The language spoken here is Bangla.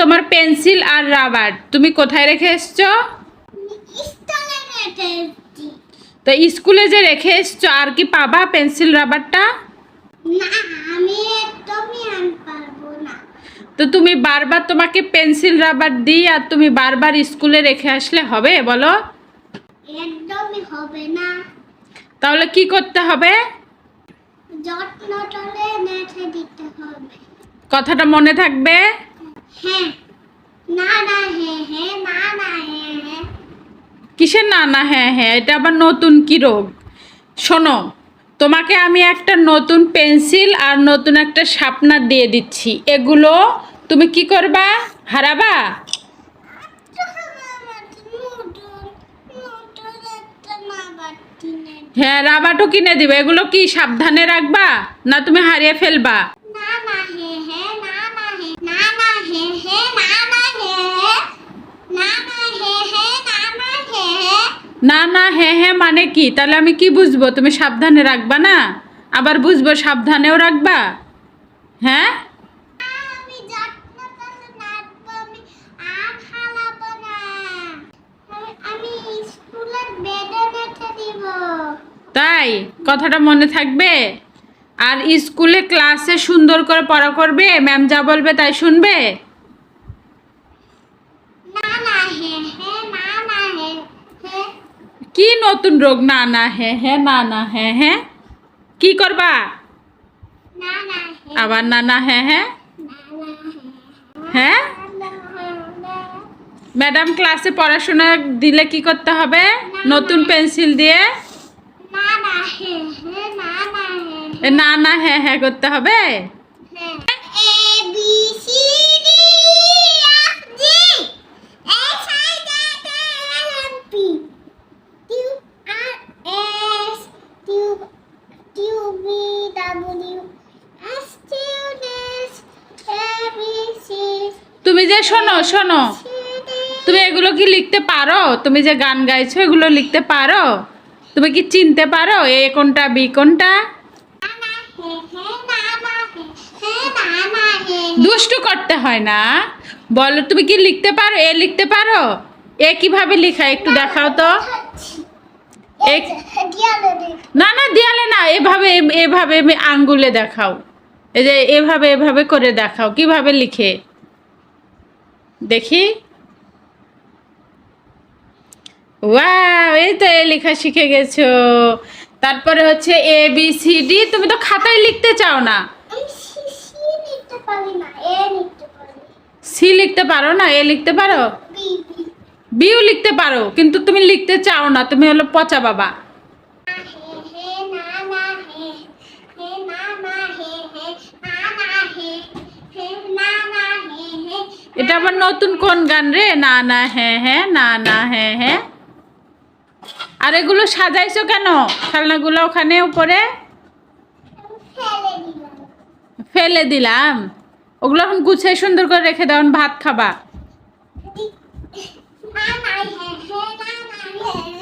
তোমার পেন্সিল আর রাবার তুমি কোথায় রেখে এসছো? তো স্কুলে যে রেখে এসছো আর কি পাবা পেন্সিল রাবারটা? না, আমি একদমই আনতে পারবো না। তো তুমি বারবার তোমাকে পেন্সিল রাবার দিই আর তুমি বারবার স্কুলে রেখে আসলে হবে বলো? একদমই হবে না। তাহলে কি করতে হবে? যত্ন করে রেখে দিতে হবে। কথাটা মনে থাকবে? হ্যাঁ, না না হ্যাঁ হ্যাঁ, না না হ্যাঁ হ্যাঁ। কিসের না না হ্যাঁ হ্যাঁ? এটা আবার নতুন কি রোগ? শোনো, তোমাকে আমি একটা নতুন পেন্সিল আর নতুন একটা শার্পনার দিয়ে দিচ্ছি, এগুলো তুমি কি করবা? হারাবা? হ্যাঁ, রাবারও কিনে দিবে। এগুলো কি সাবধানে রাখবা না তুমি হারিয়ে ফেলবা? না না হ্যাঁ হ্যাঁ, না না হ্যাঁ, না না হ্যাঁ হ্যাঁ, না না হ্যাঁ, না না হ্যাঁ হ্যাঁ, না না হ্যাঁ। না না হ্যাঁ হ্যাঁ মানে কি? তাহলে আমি কি বুঝবো তুমি সাবধানে রাখবা না? আবার বুঝবো সাবধানেও রাখবা? হ্যাঁ, আমি যত্ন করে রাখবো, আমি আর হারাবো না। আমি স্কুলের বেডে রেখে দিব। তাই কথাটা মনে থাকবে? আর স্কুলে ক্লাসে সুন্দর করে পড়া করবে, ম্যাম যা বলবে তাই শুনবে? না না হ্যাঁ হ্যাঁ, না না হ্যাঁ হ্যাঁ। কি নতুন রোগ না না হ্যাঁ হ্যাঁ, না না হ্যাঁ হ্যাঁ? কি করবা? না না হ্যাঁ, আবার না না হ্যাঁ হ্যাঁ? না না হ্যাঁ, না না। ম্যাডাম ক্লাসে পড়াশোনা দিলে কি করতে হবে? নতুন পেন্সিল দিয়ে না না হ্যাঁ হ্যাঁ, না না হ্যাঁ এ না না হ্যাঁ হ্যাঁ করতে হবে। হ্যাঁ। A B C D F G H I J K L M P Q R S T U V W X T U V A B C তুমি যে শোনো শোনো, D তুমি এগুলো কি লিখতে পারো? তুমি যে গান গাইছো এগুলো লিখতে পারো? তুমি কি চিনতে পারো এ কোনটা বি কোনটা? না না হ্যাঁ হ্যাঁ, না না হ্যাঁ হ্যাঁ, না না হ্যাঁ দুষ্টু করতে হয় না। বলো তুমি কি লিখতে পারো? এ লিখতে পারো? এ কিভাবে লেখা একটু দেখাও তো। এক- না না দেয়ালে না, এভাবে এভাবে আঙ্গুলে দেখাও। এই যে এভাবে এভাবে করে দেখাও কিভাবে লিখে দেখি। ওয়াও, এই তো এ লেখা শিখে গেছো। তারপরে হচ্ছে এ বি সি ডি, তুমি তো খাতায় লিখতে চাও না। আমি সি লিখতে পারি না, এ লিখতে পারি। সি লিখতে পারো না, এ লিখতে পারো, বি বি বিও লিখতে পারো, কিন্তু তুমি লিখতে চাও না, তুমি হলো পচা বাবা। হে হে, না না হে হে, না না হে হে, না না হে হে, না না হে হে। এটা আবার নতুন কোন গান রে? না না হ্যাঁ হ্যাঁ, না না হ্যাঁ হ্যাঁ। আর এগুলো সাজাইছো কেন খেলনাগুলো ওখানে উপরে? ফেলে দিলাম। ফেলে দিলাম? ওগুলো এখন গুছিয়ে সুন্দর করে রেখে দাও, এখন ভাত খাবা। না না হে হে, না না হে